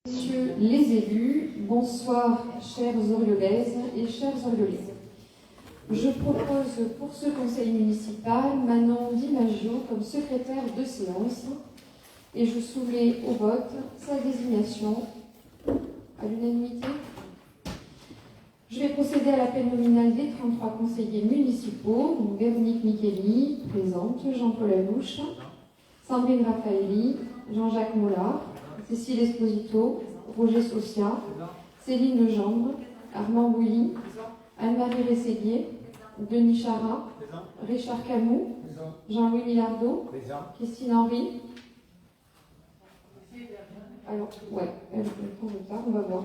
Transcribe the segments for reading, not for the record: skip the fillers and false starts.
Messieurs les élus, bonsoir chères Oriolaises et chers Oriolais. Je propose pour ce conseil municipal Manon Di Maggio comme secrétaire de séance et je soumets au vote sa désignation à l'unanimité. Je vais procéder à l'appel nominal des 33 conseillers municipaux, donc Véronique Micheli, présente, Jean-Paul Alouche, Sandrine Raffaelli, Jean-Jacques Mollard, Cécile Esposito, Roger Socia, Céline Legendre, Armand Bouilly, Anne-Marie Rességuier, Denis Chara, Richard Camus, Jean-Louis Millardeau, Christine Henry. Alors, ouais, elle prend le retard, on va voir.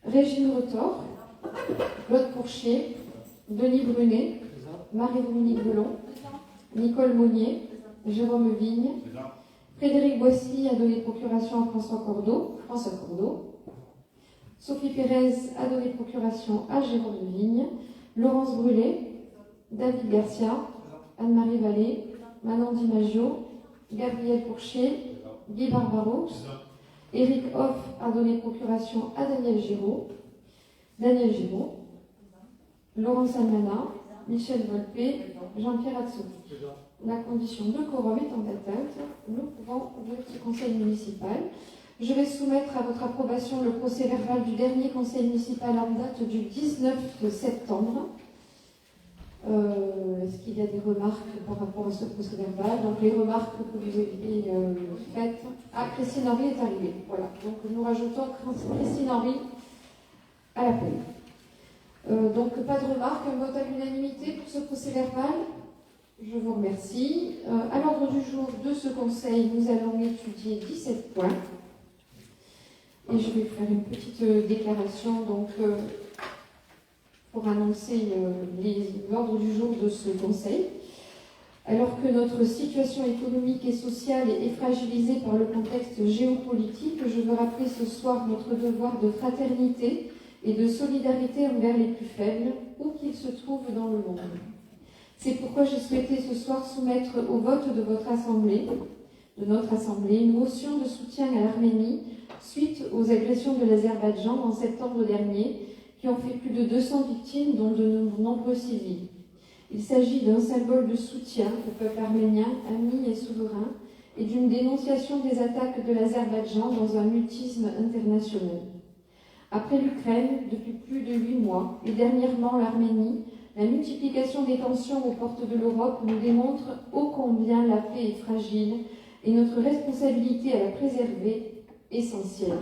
Régine Rotor, Claude Pourchier, Denis Brunet, Marie-Dominique Belon, Nicole Monnier, Jérôme Vigne, Frédéric Boissy a donné procuration à François Cordeau, Sophie Pérez a donné procuration à Jérôme Vigne, Laurence Brûlé, David Garcia, Anne-Marie Vallée, Manon Di Maggio, Gabriel Pourchier, Guy Barbaros, Éric Hoff a donné procuration à Daniel Giraud, Laurence Almana, Michel Volpé, Jean-Pierre Atsou. La condition de quorum étant atteinte, nous pouvons ouvrir ce conseil municipal. Je vais soumettre à votre approbation le procès verbal du dernier conseil municipal en date du 19 septembre. Est-ce qu'il y a des remarques par rapport à ce procès verbal? Donc les remarques que vous avez faites. Ah, Christine Henry est arrivée. Voilà. Donc nous rajoutons Christine Henry à l'appel. Donc pas de remarques, un vote à l'unanimité pour ce procès verbal. Je vous remercie. À l'ordre du jour de ce conseil, nous allons étudier 17 points. Et je vais faire une petite déclaration donc, pour annoncer l'ordre du jour de ce conseil. Alors que notre situation économique et sociale est fragilisée par le contexte géopolitique, je veux rappeler ce soir notre devoir de fraternité et de solidarité envers les plus faibles, où qu'ils se trouvent dans le monde. C'est pourquoi j'ai souhaité ce soir soumettre au vote de votre assemblée, de notre assemblée, une motion de soutien à l'Arménie suite aux agressions de l'Azerbaïdjan en septembre dernier, qui ont fait plus de 200 victimes, dont de nombreux civils. Il s'agit d'un symbole de soutien au peuple arménien, ami et souverain, et d'une dénonciation des attaques de l'Azerbaïdjan dans un mutisme international. Après l'Ukraine, depuis plus de 8 mois, et dernièrement l'Arménie, la multiplication des tensions aux portes de l'Europe nous démontre ô combien la paix est fragile et notre responsabilité à la préserver essentielle.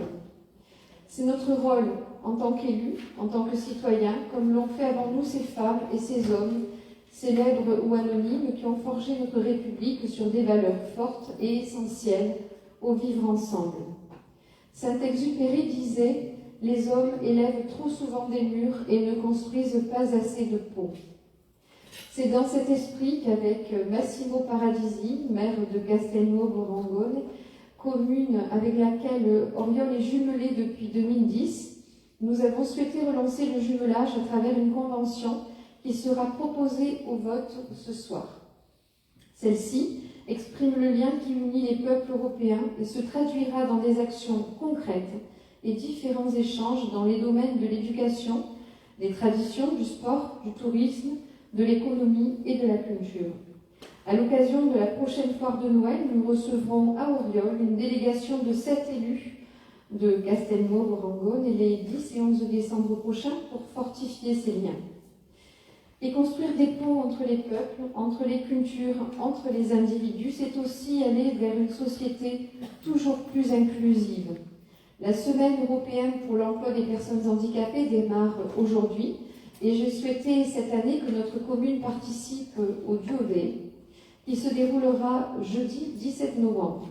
C'est notre rôle en tant qu'élus, en tant que citoyens, comme l'ont fait avant nous ces femmes et ces hommes, célèbres ou anonymes, qui ont forgé notre République sur des valeurs fortes et essentielles au vivre ensemble. Saint-Exupéry disait: les hommes élèvent trop souvent des murs et ne construisent pas assez de ponts. C'est dans cet esprit qu'avec Massimo Paradisi, maire de Castelnuovo-Rangone, commune avec laquelle Oriol est jumelée depuis 2010, nous avons souhaité relancer le jumelage à travers une convention qui sera proposée au vote ce soir. Celle-ci exprime le lien qui unit les peuples européens et se traduira dans des actions concrètes et différents échanges dans les domaines de l'éducation, des traditions, du sport, du tourisme, de l'économie et de la culture. À l'occasion de la prochaine foire de Noël, nous recevrons à Oriol une délégation de 7 élus de Castelnuovo-Rangone les 10 et 11 décembre prochains pour fortifier ces liens. Et construire des ponts entre les peuples, entre les cultures, entre les individus, c'est aussi aller vers une société toujours plus inclusive. La Semaine européenne pour l'emploi des personnes handicapées démarre aujourd'hui et j'ai souhaité cette année que notre commune participe au Duo Day qui se déroulera jeudi 17 novembre.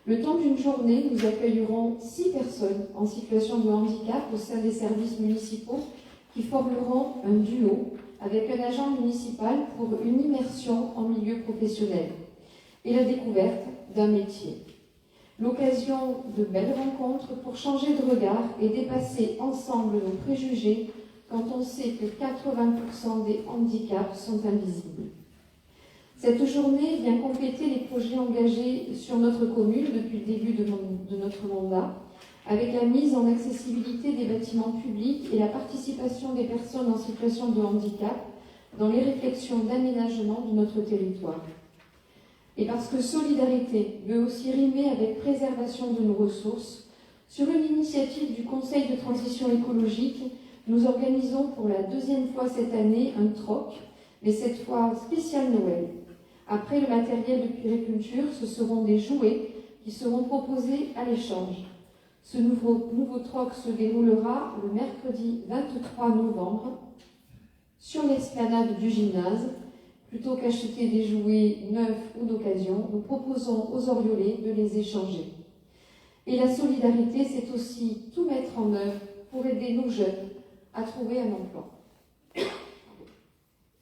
Le temps d'une journée, nous accueillerons 6 personnes en situation de handicap au sein des services municipaux qui formeront un duo avec un agent municipal pour une immersion en milieu professionnel et la découverte d'un métier. L'occasion de belles rencontres pour changer de regard et dépasser ensemble nos préjugés quand on sait que 80% des handicaps sont invisibles. Cette journée vient compléter les projets engagés sur notre commune depuis le début de notre mandat, avec la mise en accessibilité des bâtiments publics et la participation des personnes en situation de handicap dans les réflexions d'aménagement de notre territoire. Et parce que solidarité veut aussi rimer avec préservation de nos ressources, sur une initiative du Conseil de transition écologique, nous organisons pour la deuxième fois cette année un troc, mais cette fois spécial Noël. Après le matériel de puériculture, ce seront des jouets qui seront proposés à l'échange. Ce nouveau troc se déroulera le mercredi 23 novembre sur l'esplanade du gymnase. Plutôt qu'acheter des jouets neufs ou d'occasion, nous proposons aux Oriolais de les échanger. Et la solidarité, c'est aussi tout mettre en œuvre pour aider nos jeunes à trouver un emploi.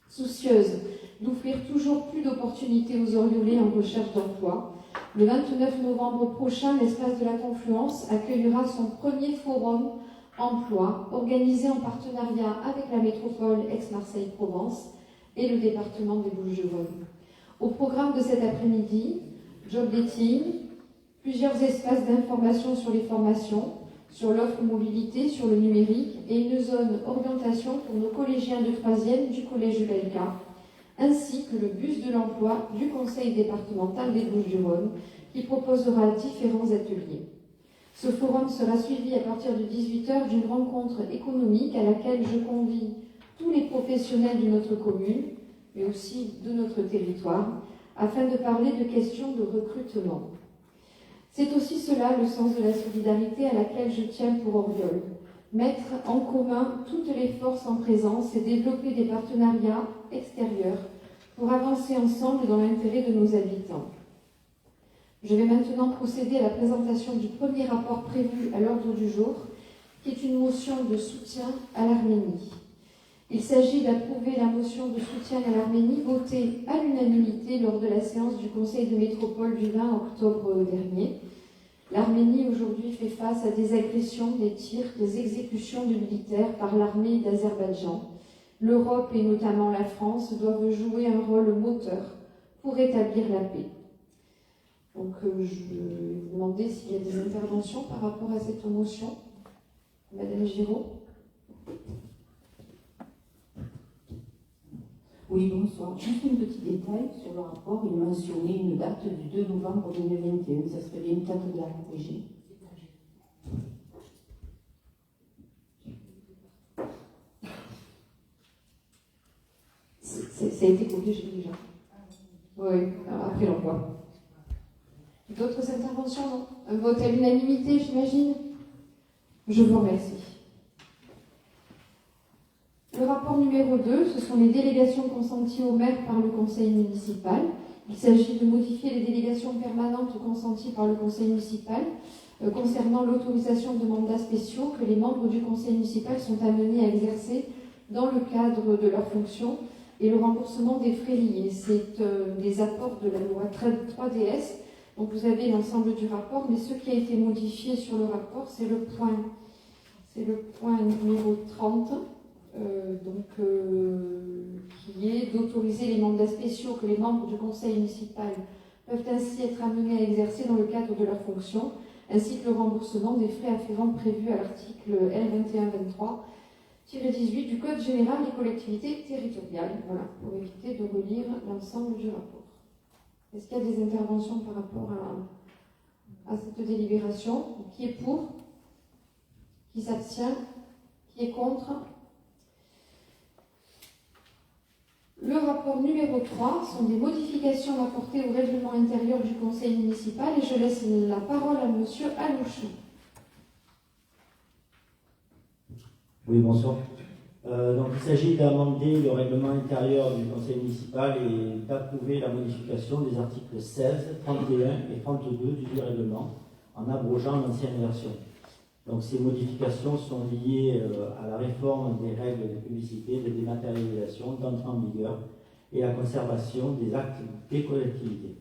Soucieuse d'offrir toujours plus d'opportunités aux Oriolais en recherche d'emploi, le 29 novembre prochain, l'Espace de la Confluence accueillera son premier forum emploi, organisé en partenariat avec la métropole Aix-Marseille-Provence et le département des Bouches-du-Rhône. Au programme de cet après-midi, job dating, plusieurs espaces d'information sur les formations, sur l'offre mobilité, sur le numérique et une zone orientation pour nos collégiens de 3e du collège Belka, ainsi que le bus de l'emploi du conseil départemental des Bouches-du-Rhône qui proposera différents ateliers. Ce forum sera suivi à partir de 18h d'une rencontre économique à laquelle je convie tous les professionnels de notre commune, mais aussi de notre territoire, afin de parler de questions de recrutement. C'est aussi cela le sens de la solidarité à laquelle je tiens pour Oriol. Mettre en commun toutes les forces en présence et développer des partenariats extérieurs pour avancer ensemble dans l'intérêt de nos habitants. Je vais maintenant procéder à la présentation du premier rapport prévu à l'ordre du jour, qui est une motion de soutien à l'Arménie. Il s'agit d'approuver la motion de soutien à l'Arménie votée à l'unanimité lors de la séance du Conseil de métropole du 20 octobre dernier. L'Arménie aujourd'hui fait face à des agressions, des tirs, des exécutions de militaires par l'armée d'Azerbaïdjan. L'Europe et notamment la France doivent jouer un rôle moteur pour rétablir la paix. Donc je vais vous demander s'il y a des interventions par rapport à cette motion. Madame Giraud. Oui, bonsoir. Juste un petit détail sur le rapport. Il mentionnait une date du 2 novembre 2021. Ça serait bien une date de la corriger. Ça a été corrigé déjà. Oui, après l'envoi. D'autres interventions, non? Un vote à l'unanimité, j'imagine? Je vous remercie. Le rapport numéro 2, ce sont les délégations consenties au maire par le conseil municipal. Il s'agit de modifier les délégations permanentes consenties par le conseil municipal concernant l'autorisation de mandats spéciaux que les membres du conseil municipal sont amenés à exercer dans le cadre de leurs fonctions et le remboursement des frais liés. C'est des apports de la loi 3DS. Donc vous avez l'ensemble du rapport, mais ce qui a été modifié sur le rapport, c'est le point numéro 30. Qui est d'autoriser les mandats spéciaux que les membres du conseil municipal peuvent ainsi être amenés à exercer dans le cadre de leurs fonctions, ainsi que le remboursement des frais afférents prévus à l'article L2123-18 du Code général des collectivités territoriales. Voilà, pour éviter de relire l'ensemble du rapport. Est-ce qu'il y a des interventions par rapport à cette délibération? Qui est pour? Qui s'abstient? Qui est contre? Le rapport numéro 3 sont des modifications apportées au règlement intérieur du conseil municipal et je laisse la parole à monsieur Alouche. Oui, bonsoir. Donc, il s'agit d'amender le règlement intérieur du conseil municipal et d'approuver la modification des articles 16, 31 et 32 du règlement en abrogeant l'ancienne version. Donc, ces modifications sont liées à la réforme des règles de publicité, de dématérialisation, d'entrée en vigueur et à la conservation des actes des collectivités.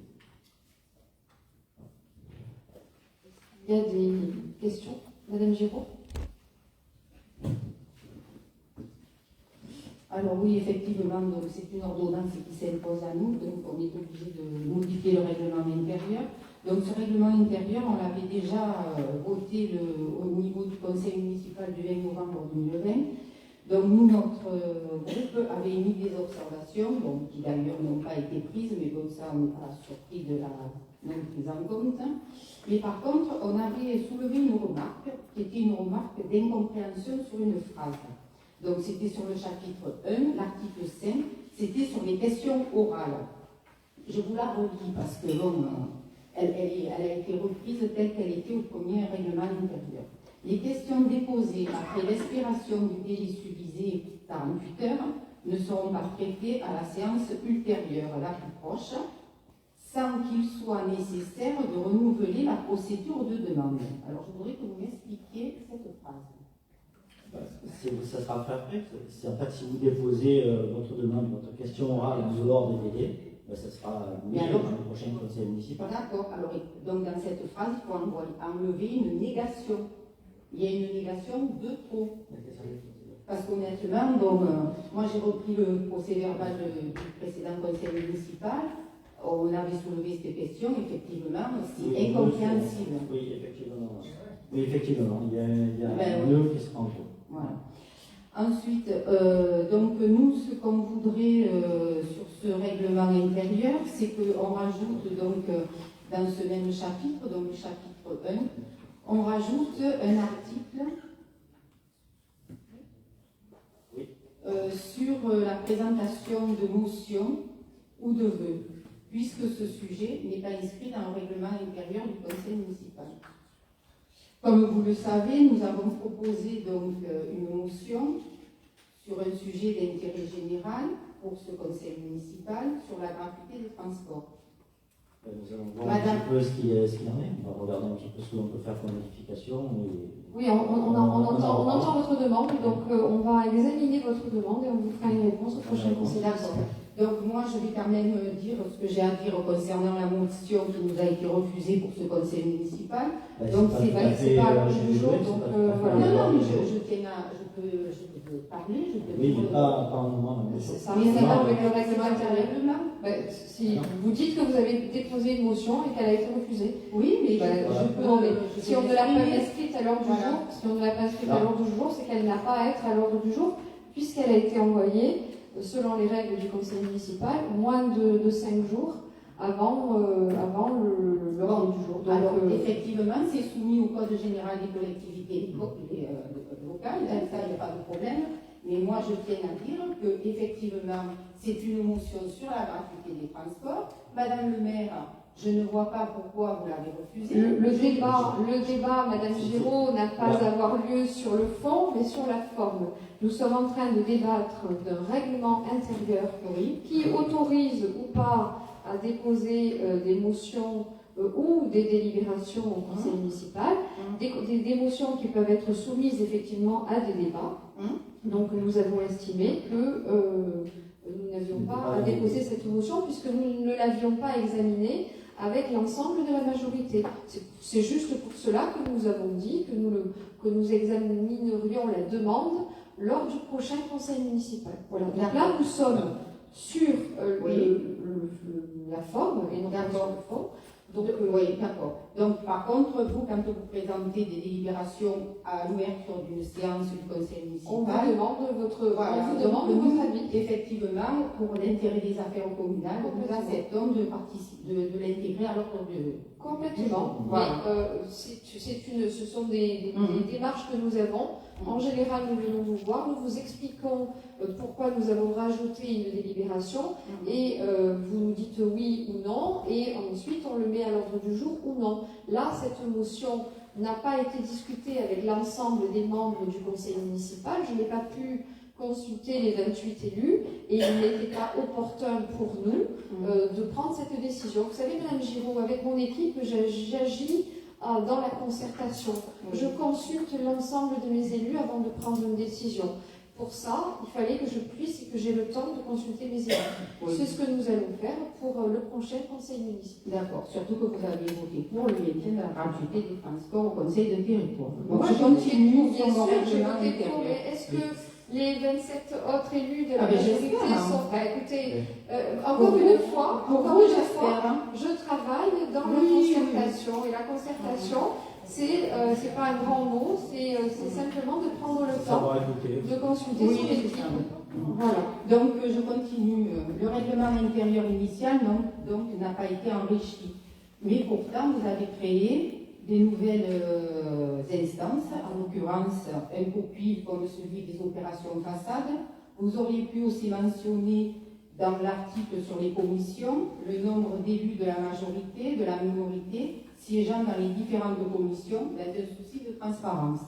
Il y a des questions? Madame Giraud? Alors oui, effectivement, donc c'est une ordonnance qui s'impose à nous, donc on est obligé de modifier le règlement intérieur. Donc ce règlement intérieur, on l'avait déjà voté au niveau du conseil municipal du 20 novembre 2020. Donc nous, notre groupe avait émis des observations, bon, qui d'ailleurs n'ont pas été prises, mais bon, ça on n'est pas surpris de la non prise en compte. Mais par contre, on avait soulevé une remarque, qui était une remarque d'incompréhension sur une phrase. Donc c'était sur le chapitre 1, l'article 5, c'était sur les questions orales. Je vous la relis parce que bon, elle a été reprise telle qu'elle était au premier règlement intérieur. Les questions déposées après l'expiration du délai subvisé 48 heures ne seront pas traitées à la séance ultérieure, la plus proche, sans qu'il soit nécessaire de renouveler la procédure de demande. Alors je voudrais que vous m'expliquiez cette phrase. Ça sera fait après. En fait, si vous déposez votre demande, votre question orale en dehors des délais, ça sera mis dans le prochain conseil municipal. D'accord. Alors, donc dans cette phrase, il faut enlever une négation. Il y a une négation de trop. Parce qu'honnêtement, moi j'ai repris le procès verbal du précédent conseil municipal. On avait soulevé cette question, effectivement, c'est incompréhensible. Oui, effectivement. Oui, effectivement, il y a un nœud qui se rend compte. Voilà. Ensuite, donc nous, ce qu'on voudrait sur ce règlement intérieur, c'est qu'on rajoute donc dans ce même chapitre, donc le chapitre 1, on rajoute un article sur la présentation de motions ou de vœux, puisque ce sujet n'est pas inscrit dans le règlement intérieur du conseil municipal. Comme vous le savez, nous avons proposé donc une motion sur un sujet d'intérêt général pour ce conseil municipal sur la gratuité des transports. Nous allons voir un petit peu ce qu'il en est. On va regarder un petit peu ce que l'on peut faire comme modification. Oui, on entend votre demande, donc on va examiner votre demande et on vous fera une réponse au prochain conseil municipal. Donc moi, je vais quand même dire ce que j'ai à dire concernant la motion qui nous a été refusée pour ce conseil municipal. Donc c'est pas à l'ordre du jour, donc voilà. Non, mais je tiens à... Je peux parler, je peux... Oui, mais pas en moment. Ça rien à voir avec le règlement intérieur. Si vous dites que vous avez déposé une motion et qu'elle a été refusée. Oui, mais si on ne l'a pas inscrite à l'ordre du jour, si on ne l'a pas inscrite à l'ordre du jour, c'est qu'elle n'a pas à être à l'ordre du jour, puisqu'elle a été envoyée, selon les règles du conseil municipal, moins de 5 jours avant l'ordre du jour. Donc, alors, effectivement, c'est soumis au Code général des collectivités locales, ça, il n'y a pas de problème. Mais moi, je tiens à dire que effectivement, c'est une motion sur la gratuité des transports. Madame le maire, je ne vois pas pourquoi vous l'avez refusé. Le débat, Madame Giraud, n'a pas à avoir lieu sur le fond, mais sur la forme. Nous sommes en train de débattre d'un règlement intérieur qui autorise ou pas à déposer des motions ou des délibérations au conseil municipal, des motions qui peuvent être soumises effectivement à des débats. Donc nous avons estimé que nous n'avions pas à déposer cette motion puisque nous ne l'avions pas examinée avec l'ensemble de la majorité. C'est juste pour cela que nous avons dit que nous examinerions la demande lors du prochain conseil municipal. Voilà. Donc là, nous sommes sur la forme et non pas sur le fond. Donc, oui, d'accord. Donc, par contre, vous, quand vous présentez des délibérations à l'ouverture d'une séance du conseil municipal, on vous demande votre avis. Effectivement, pour l'intérêt des affaires communales, nous acceptons de l'intégrer à l'ordre de... Complètement. Voilà. Mais ce sont des démarches que nous avons. En général, nous venons vous voir, nous vous expliquons pourquoi nous avons rajouté une délibération et vous nous dites oui ou non et ensuite on le met à l'ordre du jour ou non. Là, cette motion n'a pas été discutée avec l'ensemble des membres du conseil municipal. Je n'ai pas pu consulter les 28 élus et il n'était pas opportun pour nous de prendre cette décision. Vous savez, Mme Giraud, avec mon équipe, j'agis dans la concertation. Je consulte l'ensemble de mes élus avant de prendre une décision. Pour ça, il fallait que je puisse et que j'ai le temps de consulter mes élus. C'est ce que nous allons faire pour le prochain conseil municipal. D'accord, surtout que vous avez voté pour le maintien de la gratuité des transports au conseil de territoire. Moi, je continue, bien sûr, j'ai voté pour. Est-ce que Les 27 autres élus de la mais majorité j'espère, hein. sont. Écoutez, encore une fois, j'espère, hein. je travaille dans la Oui, concertation. Et la concertation, c'est pas un grand mot, c'est simplement de prendre le temps Savoir écouter. de consulter Oui, son c'est équipe. ça. Voilà. Donc, je continue. Le règlement intérieur initial, donc, n'a pas été enrichi. Mais pourtant, vous avez créé des nouvelles instances, en l'occurrence un copil comme celui des opérations façades. Vous auriez pu aussi mentionner dans l'article sur les commissions le nombre d'élus de la majorité, de la minorité, siégeant dans les différentes commissions dans un souci de transparence.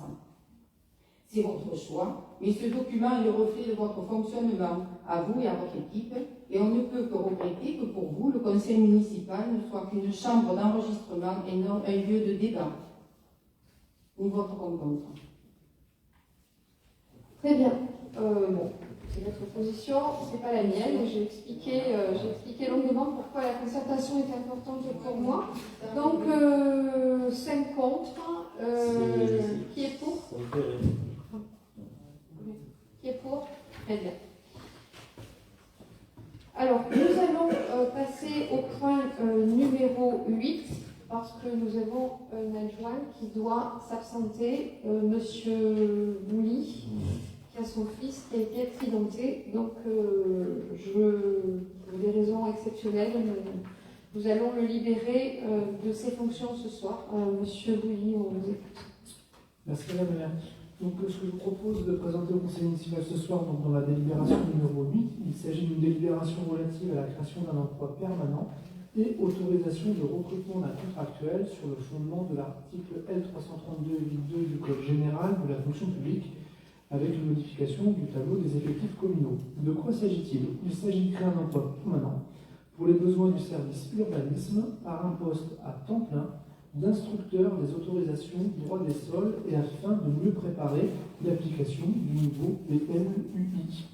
C'est votre choix, mais ce document est le reflet de votre fonctionnement à vous et à votre équipe, et on ne peut que regretter que pour vous, le conseil municipal ne soit qu'une chambre d'enregistrement et non un lieu de débat. Nous voterons contre. Très bien. Bon, c'est votre position, c'est pas la mienne. J'ai expliqué longuement pourquoi la concertation est importante pour moi. Donc, 5 contre. Qui est pour? Qui est pour? Très bien. Alors, nous allons passer au point numéro 8, parce que nous avons un adjoint qui doit s'absenter, Monsieur Bouly, qui a son fils qui a été accidenté. Donc, pour des raisons exceptionnelles, nous allons le libérer de ses fonctions ce soir. Monsieur Bouly, on vous écoute. Merci Madame la maire. Donc, ce que je vous propose de présenter au Conseil municipal ce soir, donc, dans la délibération numéro 8, il s'agit d'une délibération relative à la création d'un emploi permanent et autorisation de recrutement d'un contractuel sur le fondement de l'article L332-8.2 du Code général de la fonction publique, avec une modification du tableau des effectifs communaux. De quoi s'agit-il? Il s'agit de créer un emploi permanent pour les besoins du service urbanisme par un poste à temps plein d'instructeur des autorisations du droit des sols et afin de mieux préparer l'application du nouveau PMUI.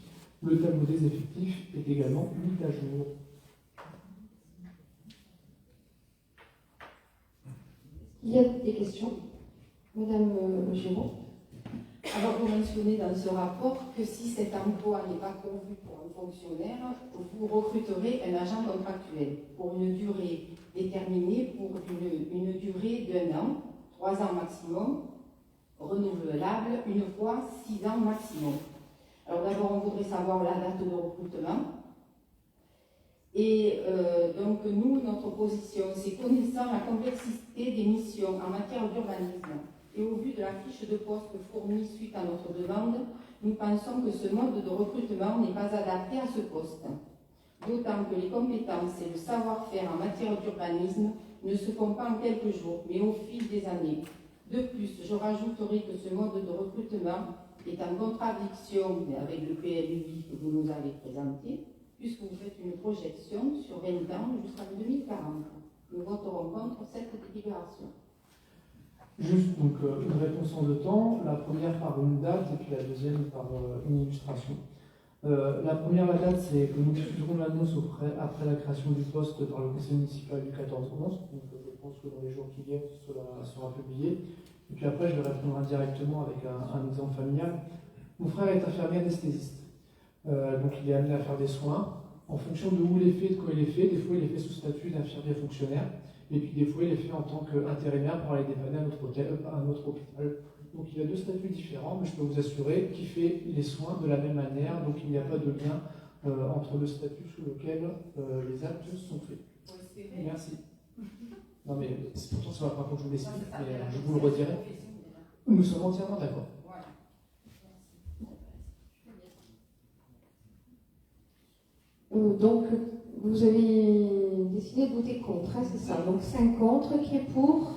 Le tableau des effectifs est également mis à jour. Il y a des questions? Madame Giraud. Alors, vous mentionnez dans ce rapport que si cet emploi n'est pas pourvu pour un fonctionnaire, vous recruterez un agent contractuel pour une durée déterminée, pour une durée d'1 an, 3 ans maximum, renouvelable une fois 6 ans maximum. Alors d'abord, on voudrait savoir la date de recrutement. Et donc, nous, notre position, c'est connaissant la complexité des missions en matière d'urbanisme et au vu de la fiche de poste fournie suite à notre demande, nous pensons que ce mode de recrutement n'est pas adapté à ce poste. D'autant que les compétences et le savoir-faire en matière d'urbanisme ne se font pas en quelques jours, mais au fil des années. De plus, je rajouterai que ce mode de recrutement est en contradiction avec le PLUI que vous nous avez présenté, puisque vous faites une projection sur 20 ans jusqu'en 2040. Nous voterons contre cette délibération. Juste donc une réponse en 2 temps, la première par une date et puis la deuxième par une illustration. La première, la date, c'est que nous diffuserons l'annonce après la création du poste par le conseil municipal du 14-11, donc je pense que dans les jours qui viennent, cela sera publié. Et puis après, je vais répondre indirectement avec un exemple familial. Mon frère est infirmier anesthésiste, donc il est amené à faire des soins. En fonction de où il est fait, de quoi il est fait, des fois il est fait sous statut d'infirmier fonctionnaire, et puis des fois il est fait en tant qu'intérimaire pour aller dépanner à un autre hôpital. Donc il y a 2 statuts différents, mais je peux vous assurer qu'il fait les soins de la même manière, donc il n'y a pas de lien entre le statut sous lequel les actes sont faits. Merci. Non mais pourtant c'est pas la première fois que je vous l'explique, mais je vous le redirai. Nous sommes entièrement d'accord. Donc, vous avez décidé de voter contre, hein, c'est ça. Donc, 5 contre, qui est pour?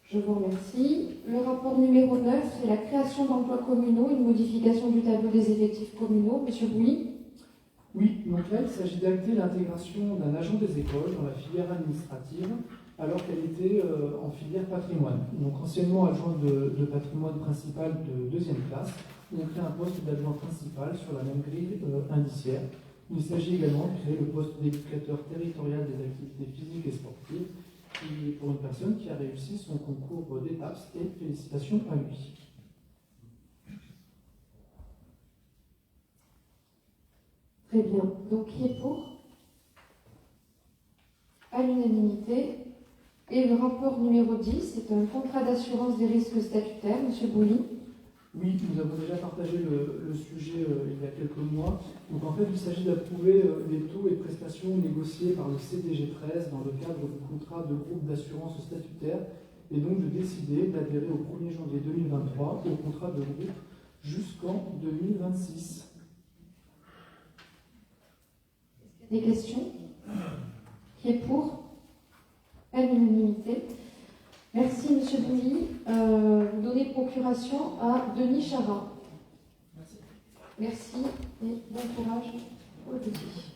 Je vous remercie. Le rapport numéro 9, c'est la création d'emplois communaux, une modification du tableau des effectifs communaux. Monsieur Bouilly? Oui, donc là il s'agit d'acter l'intégration d'un agent des écoles dans la filière administrative, alors qu'elle était en filière patrimoine. Donc anciennement adjoint de patrimoine principal de 2e classe, on crée un poste d'adjoint principal sur la même grille indiciaire. Il s'agit également de créer le poste d'éducateur territorial des activités physiques et sportives pour une personne qui a réussi son concours d'ETAPS, et félicitations à lui. Très bien. Donc, qui est pour? À l'unanimité. Et le rapport numéro 10, c'est un contrat d'assurance des risques statutaires. Monsieur Bouly. Oui, nous avons déjà partagé le sujet il y a quelques mois. Donc en fait, il s'agit d'approuver les taux et prestations négociés par le CDG 13 dans le cadre du contrat de groupe d'assurance statutaire et donc de décider d'adhérer au 1er janvier 2023 au contrat de groupe jusqu'en 2026. Des questions? Qui est pour? À l'unanimité. Merci, Monsieur Bouly. Vous donnez procuration à Denis Charat. Merci. Merci et bon courage pour le petit.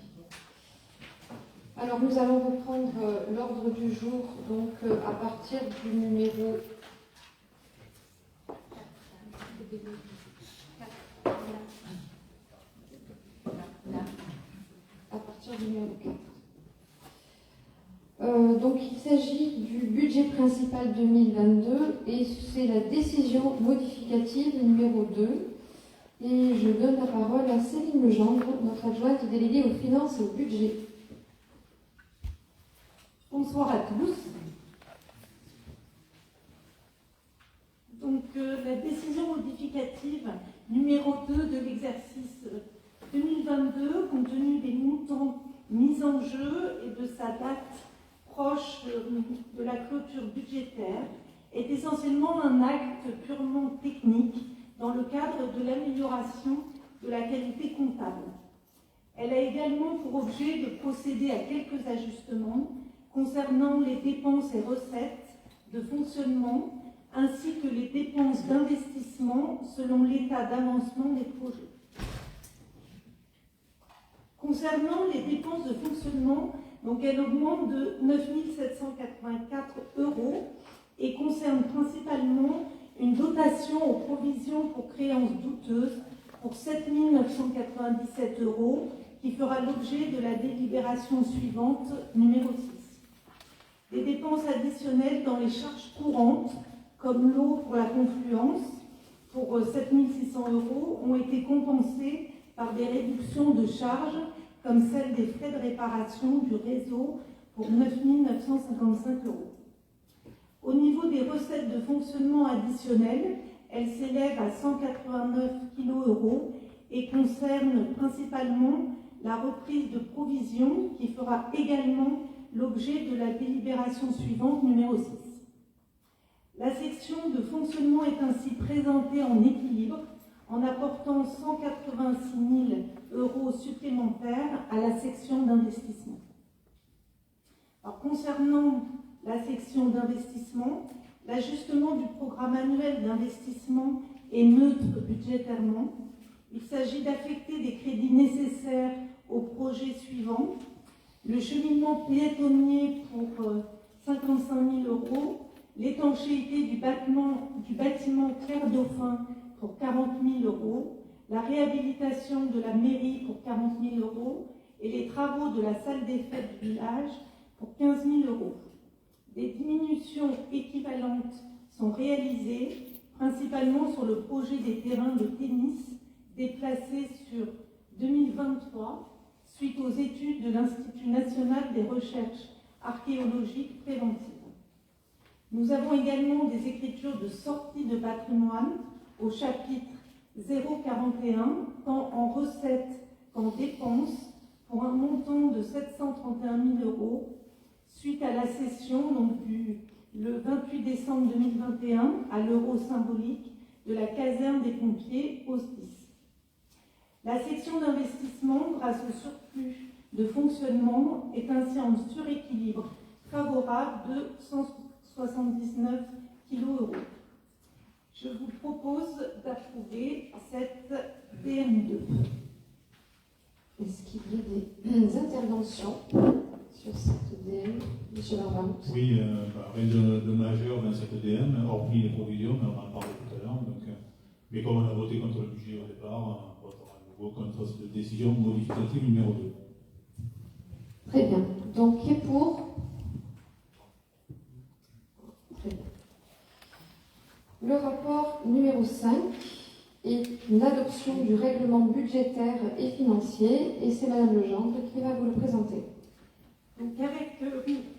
Alors, nous allons reprendre l'ordre du jour, donc à partir du numéro. À partir du numéro 4. Donc il s'agit du budget principal 2022 et c'est la décision modificative numéro 2. Et je donne la parole à Céline Legendre, notre adjointe déléguée aux finances et au budget. Bonsoir à tous. Donc la décision modificative numéro 2 de l'exercice 2022, compte tenu des montants mis en jeu et de sa date proche de la clôture budgétaire, est essentiellement un acte purement technique dans le cadre de l'amélioration de la qualité comptable. Elle a également pour objet de procéder à quelques ajustements concernant les dépenses et recettes de fonctionnement ainsi que les dépenses d'investissement selon l'état d'avancement des projets. Concernant les dépenses de fonctionnement, donc elles augmentent de 9 784 € et concernent principalement une dotation aux provisions pour créances douteuses pour 7 997 € qui fera l'objet de la délibération suivante, numéro 6. Des dépenses additionnelles dans les charges courantes, comme l'eau pour la confluence, pour 7 600 € ont été compensées par des réductions de charges comme celle des frais de réparation du réseau pour 9 955 €. Au niveau des recettes de fonctionnement additionnelles, elles s'élèvent à 189 kg et concernent principalement la reprise de provisions qui fera également l'objet de la délibération suivante, numéro 6. La section de fonctionnement est ainsi présentée en équilibre en apportant 186 000 € supplémentaires à la section d'investissement. Alors, concernant la section d'investissement, l'ajustement du programme annuel d'investissement est neutre budgétairement. Il s'agit d'affecter des crédits nécessaires aux projets suivants: le cheminement piétonnier pour 55 000 €, l'étanchéité du bâtiment Claire Dauphin pour 40 000 €, la réhabilitation de la mairie pour 40 000 € et les travaux de la salle des fêtes du village pour 15 000 €. Des diminutions équivalentes sont réalisées, principalement sur le projet des terrains de tennis déplacés sur 2023 suite aux études de l'Institut national des recherches archéologiques préventives. Nous avons également des écritures de sortie de patrimoine au chapitre 041, tant en recettes qu'en dépenses, pour un montant de 731 000 € suite à la cession le 28 décembre 2021 à l'euro symbolique de la caserne des pompiers Hospice. La section d'investissement, grâce au surplus de fonctionnement, est ainsi en suréquilibre favorable de 179 kg. Je vous propose d'approuver cette DM2. Est-ce qu'il y a des interventions sur cette DM? Monsieur Barbaroux. Oui, rien de majeur dans cette DM, hormis les provisions, mais on en parlait tout à l'heure. Mais comme on a voté contre le budget au départ, on votera à nouveau contre cette décision modificative numéro 2. Très bien. Donc, qui est pour? Très bien. Le rapport numéro 5, et l'adoption du règlement budgétaire et financier. Et c'est Madame Legendre qui va vous le présenter. Donc avec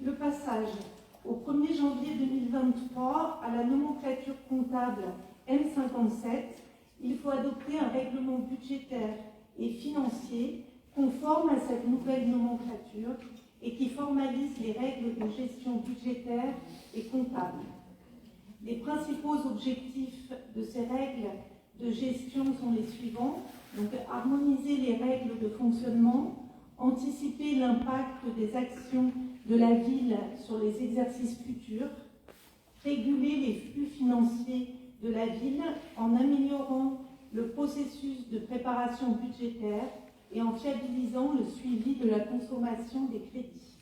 le passage au 1er janvier 2023 à la nomenclature comptable M57, il faut adopter un règlement budgétaire et financier conforme à cette nouvelle nomenclature et qui formalise les règles de gestion budgétaire et comptable. Les principaux objectifs de ces règles de gestion sont les suivants. Donc, harmoniser les règles de fonctionnement, anticiper l'impact des actions de la ville sur les exercices futurs, réguler les flux financiers de la ville en améliorant le processus de préparation budgétaire et en fiabilisant le suivi de la consommation des crédits.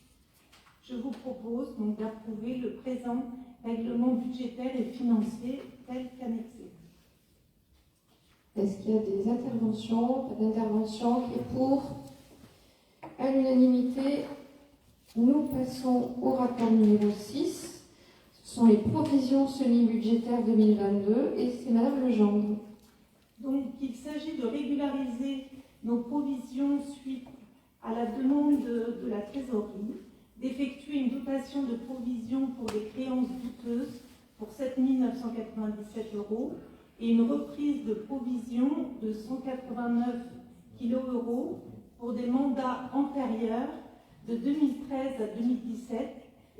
Je vous propose donc d'approuver le présent règlement budgétaire et financier tel qu'annexé. Est-ce qu'il y a des interventions? Pas d'intervention. Qui est pour? À l'unanimité, nous passons au rapport numéro 6. Ce sont les provisions semi-budgétaires 2022 et c'est Madame Legendre. Donc, il s'agit de régulariser nos provisions suite à la demande de la trésorerie, d'effectuer une dotation de provision pour les créances douteuses pour 7 997 € et une reprise de provision de 189 kg € pour des mandats antérieurs de 2013 à 2017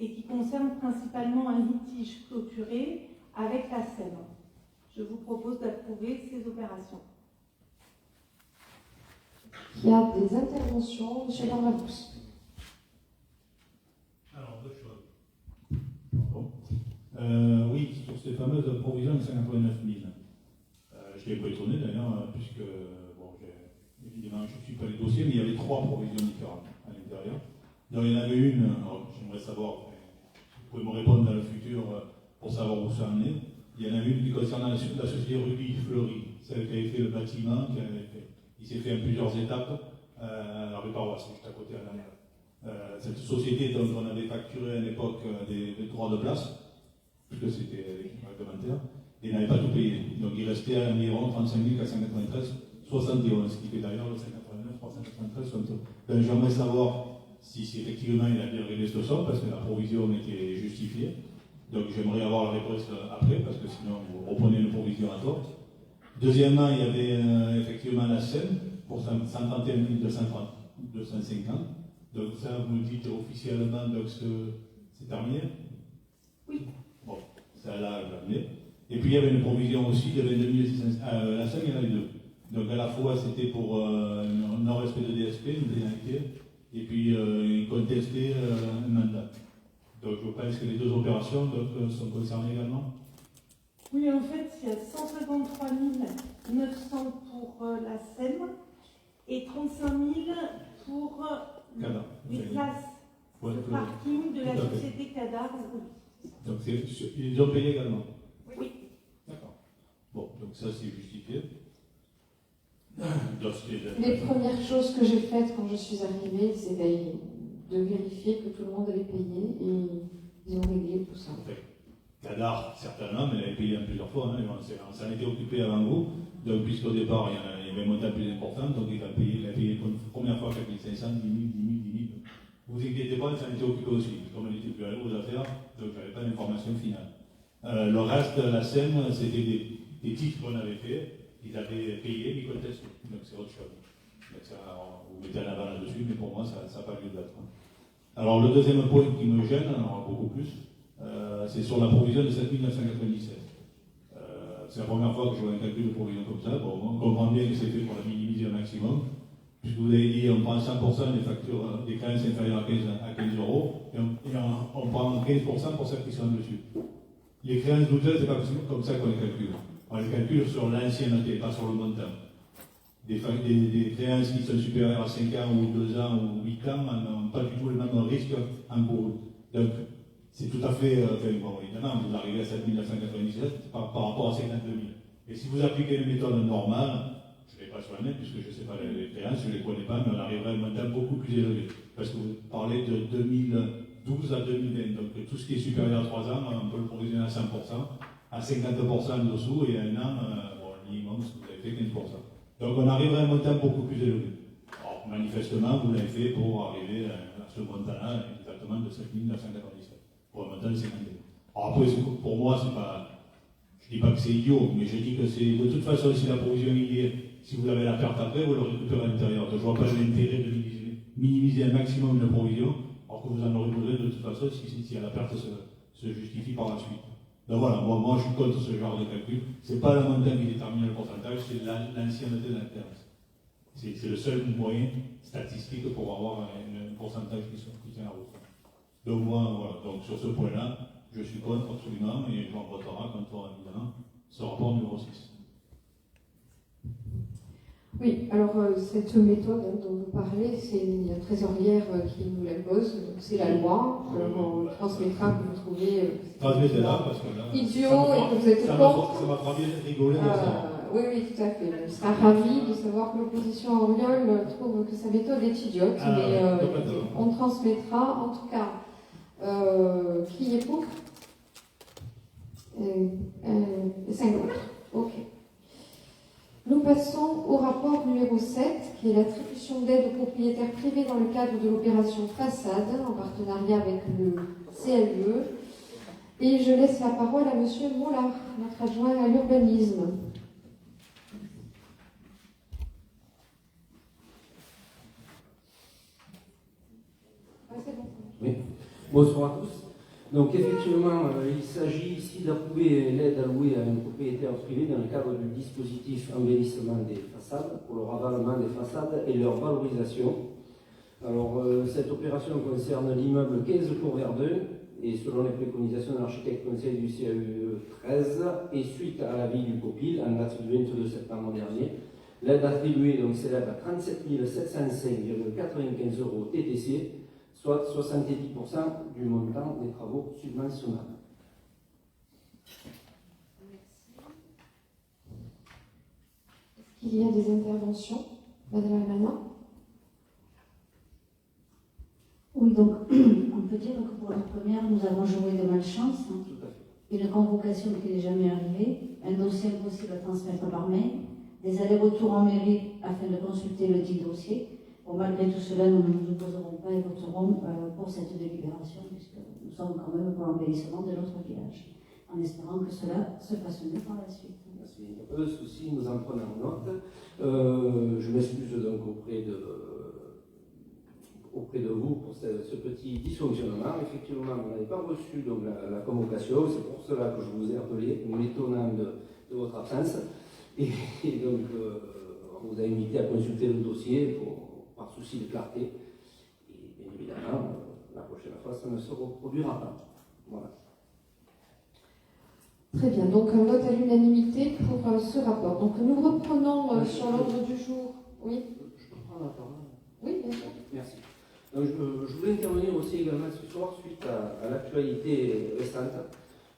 et qui concernent principalement un litige clôturé avec la SEM. Je vous propose d'approuver ces opérations. Il y a des interventions. Monsieur Barnabous. Alors, deux choses. Oui, sur ces fameuses provisions de 59 000. Je n'étais pas étonné d'ailleurs, puisque, bon, évidemment, je ne suis pas les dossiers, mais il y avait 3 provisions différentes à l'intérieur. Donc, il y en avait une, alors, j'aimerais savoir, vous pouvez me répondre dans le futur pour savoir où ça en est. Il y en a une qui concerne la société Ruby Fleury, celle qui avait fait le bâtiment, il s'est fait en plusieurs étapes, à la rue Paroisse, juste à côté à la mer. Cette société dont on avait facturé à l'époque des droits de place, puisque c'était réglementaire, et n'avait pas tout payé. Donc il restait à environ 35 493, 71, ce qui fait d'ailleurs le 589, 393. Ben, j'aimerais savoir si effectivement il a bien réglé ce somme, parce que la provision était justifiée. Donc j'aimerais avoir la réponse après, parce que sinon vous reprenez une provision à tort. Deuxièmement, il y avait effectivement la SEM pour 131 250. Donc ça, vous me dites officiellement que c'est terminé? Oui. Bon, ça là, je l'ai. Et puis il y avait une provision aussi, il y avait 2600. La SEM, il y en avait 2. Donc à la fois, c'était pour non-respect de DSP, une pénalité, et puis il contestait un mandat. Donc je pense que les 2 opérations sont concernées également. Oui, en fait, il y a 153 900 pour la SEM et 35 000 pour les places de parking de la société Cadar. Donc ils ont payé également? Oui. D'accord. Bon, donc ça c'est justifié. Les premières choses que j'ai faites quand je suis arrivée, c'est de vérifier que tout le monde avait payé et ils ont réglé tout ça. Cadar, certainement, mais elle avait payé en plusieurs fois. Hein, on s'en était occupé avant vous. Donc, puisqu'au départ, il y avait un montant plus important, donc il a payé pour une première fois 4 500, 10 000, 10 000. Vous inquiétez pas, il s'en était occupé aussi. Comme elle était plus à l'aise aux affaires, donc je n'avais pas d'information finale. Le reste, la scène, c'était des titres qu'on avait fait. Ils avaient payé, mais ils contestaient. Donc c'est autre chose. Donc ça, vous mettez en avant là-dessus, mais pour moi, ça n'a pas lieu d'être. Alors le deuxième point qui me gêne, alors beaucoup plus, c'est sur la provision de 7 997. C'est la première fois que je vois un calcul de provision comme ça. Bon, on comprend bien que c'est fait pour la minimiser au maximum. Puisque vous avez dit on prend 100% des factures, des créances inférieures à 15 euros, et on prend 15% pour celles qui sont dessus. Les créances douteuses, c'est pas comme ça qu'on les calcule. On les calcule sur l'ancienneté, pas sur le montant. Des créances qui sont supérieures à 5 ans ou 2 ans ou 8 ans n'ont pas du tout le même risque en cours. Donc, c'est tout à fait, bon, évidemment, vous arrivez à 7 997 par rapport à 52 000. Et si vous appliquez une méthode normale, je ne vais pas sur la même puisque je ne sais pas les créances, je ne les connais pas, mais on arriverait à un montant beaucoup plus élevé. Parce que vous parlez de 2012 à 2020, donc tout ce qui est supérieur à 3 ans, on peut le provisionner à 100%, à 50% en dessous et à un an, bon, minimum ce que vous avez fait, 15%. Donc on arriverait à un montant beaucoup plus élevé. Alors, manifestement, vous l'avez fait pour arriver à ce montant-là, exactement de 7 997, pour un montant de 50 euros. Alors après, pour moi, c'est pas... Je ne dis pas que c'est idiot, mais je dis que c'est... De toute façon, si la provision y est, si vous avez la perte après, vous le récupérez à l'intérieur. Donc je ne vois pas l'intérêt de minimiser un maximum de provision, alors que vous en aurez besoin de toute façon si la perte se justifie par la suite. Donc voilà, moi je suis contre ce genre de calcul. Ce n'est pas le montant qui détermine le pourcentage, c'est l'ancienneté de l'alternance. C'est le seul moyen statistique pour avoir un pourcentage qui tient la route. Donc moi, voilà, donc sur ce point-là, je suis contre absolument et j'en voterai quand on aura évidemment ce rapport numéro 6. Oui, alors cette méthode dont vous parlez, c'est une trésorière qui nous l'impose, donc c'est la loi. Alors on transmettra que vous trouvez Transmettez-la parce que là, idiot et que vous êtes contre. Ça m'a trop bien rigolé de ça. Oui, tout à fait. Je serais ravie de savoir que l'opposition Auriol trouve que sa méthode est idiote, mais on transmettra. En tout cas, qui est pour 5 contre. Ok. Nous passons au rapport numéro 7, qui est l'attribution d'aide aux propriétaires privés dans le cadre de l'opération façade, en partenariat avec le CLE. Et je laisse la parole à Monsieur Mollard, notre adjoint à l'urbanisme. Oui. Bonsoir à tous. Donc effectivement, il s'agit ici d'approuver l'aide allouée à un propriétaire privé dans le cadre du dispositif embellissement des façades pour le ravalement des façades et leur valorisation. Alors cette opération concerne l'immeuble 15 Cours Verdun et selon les préconisations de l'architecte conseil du CAE 13 et suite à l'avis du COPIL en date du 22 septembre dernier, l'aide attribuée donc s'élève à 37 705,95 € TTC, soit 70% du montant des travaux subventionnables. Est-ce qu'il y a des interventions, Madame Almana? Oui, donc on peut dire que pour la première, nous avons joué de malchance. Tout à fait. Une convocation qui n'est jamais arrivée, un dossier impossible à transmettre par mail, des allers-retours en mairie afin de consulter le dit dossier. Bon, malgré tout cela, nous ne nous opposerons pas et voterons pour cette délibération, puisque nous sommes quand même pour l'embellissement de notre village, en espérant que cela se fasse mieux par la suite. Merci. Il n'y a pas de souci, nous en prenons note. Je m'excuse donc auprès de vous pour ce petit dysfonctionnement. Effectivement, vous n'avez pas reçu donc, la convocation, c'est pour cela que je vous ai appelé, m'étonnant de votre absence. Et donc, on vous a invité à consulter le dossier par souci de clarté. Et bien évidemment, la prochaine fois, ça ne se reproduira pas. Voilà. Très bien, donc un vote à l'unanimité pour ce rapport. Donc nous reprenons sur l'ordre du jour. Oui. Je peux prendre la parole? Oui, bien sûr. Merci. Donc, je voulais intervenir aussi également ce soir suite à l'actualité récente.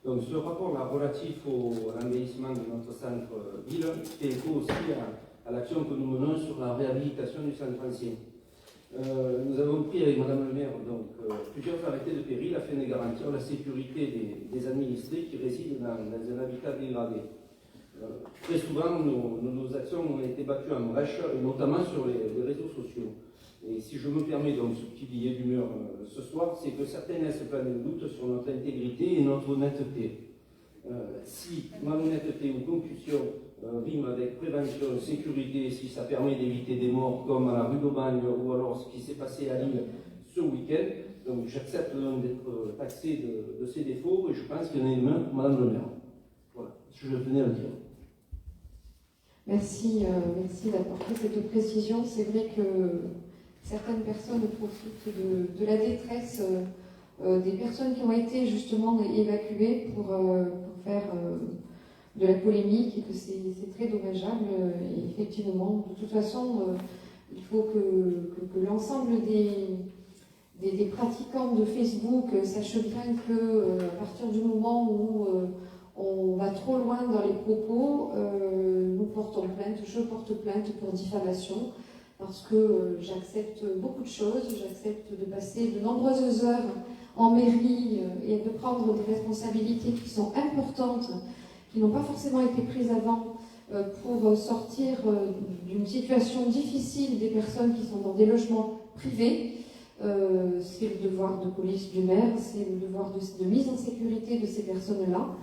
Donc ce rapport là, relatif à l'embellissement de notre centre-ville fait écho aussi à l'action que nous menons sur la réhabilitation du centre ancien. Nous avons pris avec Madame le maire donc, plusieurs arrêtés de péril afin de garantir la sécurité des administrés qui résident dans un habitat dégradé. Très souvent, nos actions ont été battues en brèche, notamment sur les réseaux sociaux. Et si je me permets donc ce petit billet d'humeur ce soir, c'est que certains laissent planer le doute sur notre intégrité et notre honnêteté. Si malhonnêteté ou concussion rime avec prévention, sécurité, si ça permet d'éviter des morts comme à la rue d'Aubagne ou alors ce qui s'est passé à Lille ce week-end, donc j'accepte d'être taxé de ces défauts et je pense qu'il y en a une main pour Madame le maire. Voilà, je tenais à le dire. Merci d'apporter cette précision. C'est vrai que certaines personnes profitent de la détresse des personnes qui ont été justement évacuées pour faire de la polémique et que c'est très dommageable. Et effectivement, de toute façon, il faut que l'ensemble des pratiquants de Facebook sachent bien qu'à partir du moment où on va trop loin dans les propos, nous portons plainte, je porte plainte pour diffamation. Parce que j'accepte beaucoup de choses, j'accepte de passer de nombreuses heures en mairie et de prendre des responsabilités qui sont importantes, qui n'ont pas forcément été prises avant, pour sortir d'une situation difficile des personnes qui sont dans des logements privés. C'est le devoir de police du maire, c'est le devoir de mise en sécurité de ces personnes-là.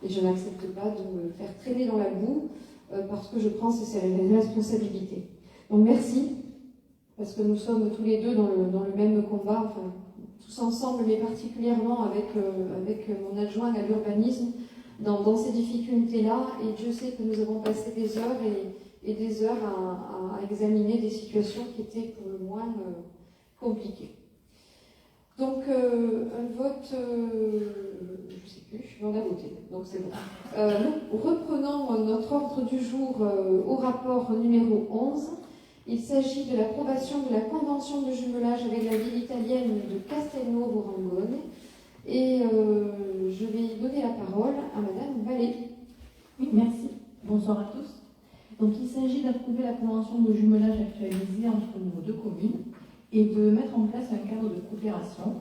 Et je n'accepte pas de me faire traîner dans la boue parce que je prends ces responsabilités. Donc merci, parce que nous sommes tous les deux dans le même combat, enfin tous ensemble, mais particulièrement avec mon adjoint à l'urbanisme, dans ces difficultés-là. Et Dieu sait que nous avons passé des heures et des heures à examiner des situations qui étaient pour le moins compliquées. Donc, un vote, je ne sais plus, on a voté, donc c'est bon. Nous reprenons notre ordre du jour au rapport numéro 11. Il s'agit de l'approbation de la convention de jumelage avec la ville italienne de Castelnuovo Rangone. Et je vais donner la parole à Madame Vallée. Oui, merci. Bonsoir à tous. Donc, il s'agit d'approuver la convention de jumelage actualisée entre nos deux communes et de mettre en place un cadre de coopération.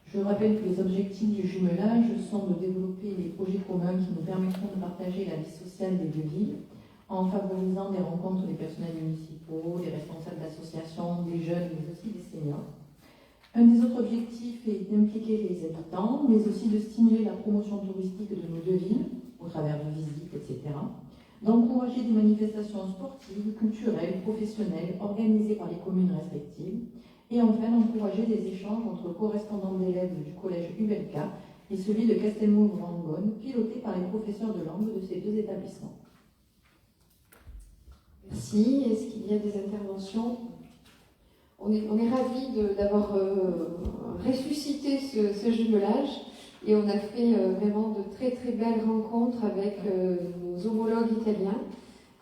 Je rappelle que les objectifs du jumelage sont de développer des projets communs qui nous permettront de partager la vie sociale des deux villes en favorisant des rencontres des personnels municipaux, des responsables d'associations, des jeunes, mais aussi des seniors. Un des autres objectifs est d'impliquer les habitants, mais aussi de stimuler la promotion touristique de nos deux villes, au travers de visites, etc. D'encourager des manifestations sportives, culturelles, professionnelles, organisées par les communes respectives, et enfin d'encourager des échanges entre correspondants d'élèves du collège Ubelka et celui de Castelnuovo Rangone, piloté par les professeurs de langue de ces deux établissements. Merci. Est-ce qu'il y a des interventions ? On est ravis d'avoir ressuscité ce jumelage et on a fait vraiment de très très belles rencontres avec nos homologues italiens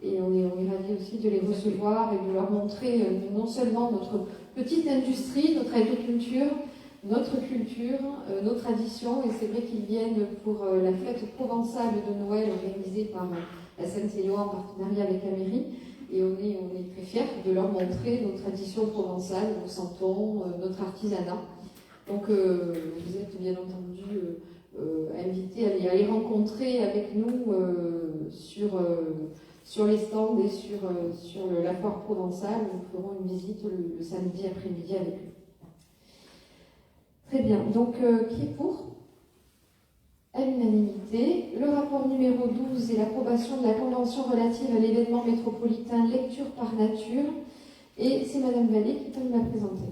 et on est ravis aussi de les recevoir et de leur montrer non seulement notre petite industrie, notre agriculture, notre culture, nos traditions, et c'est vrai qu'ils viennent pour la fête provençale de Noël organisée par la Sainte-Éloi en partenariat avec la mairie. Et on est très fiers de leur montrer nos traditions provençales, nos santons, notre artisanat. Donc vous êtes bien entendu invités à les rencontrer avec nous sur les stands et sur la foire provençale. Nous ferons une visite le samedi après-midi avec eux. Très bien. Donc qui est pour ? À l'unanimité, le rapport numéro 12 est l'approbation de la convention relative à l'événement métropolitain Lecture par Nature. Et c'est Madame Vallée qui peut nous la présenter.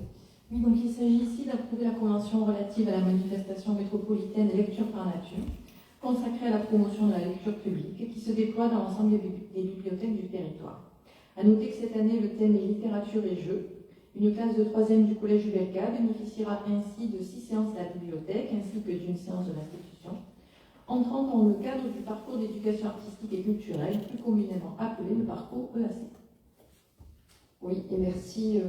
Oui, donc il s'agit ici d'approuver la convention relative à la manifestation métropolitaine Lecture par Nature, consacrée à la promotion de la lecture publique, qui se déploie dans l'ensemble des bibliothèques du territoire. À noter que cette année, le thème est littérature et jeux. Une classe de 3e du collège Ubelka bénéficiera ainsi de 6 séances de la bibliothèque, ainsi que d'une séance de l'institution, entrant dans le cadre du parcours d'éducation artistique et culturelle, plus communément appelé le parcours EAC. Oui, et merci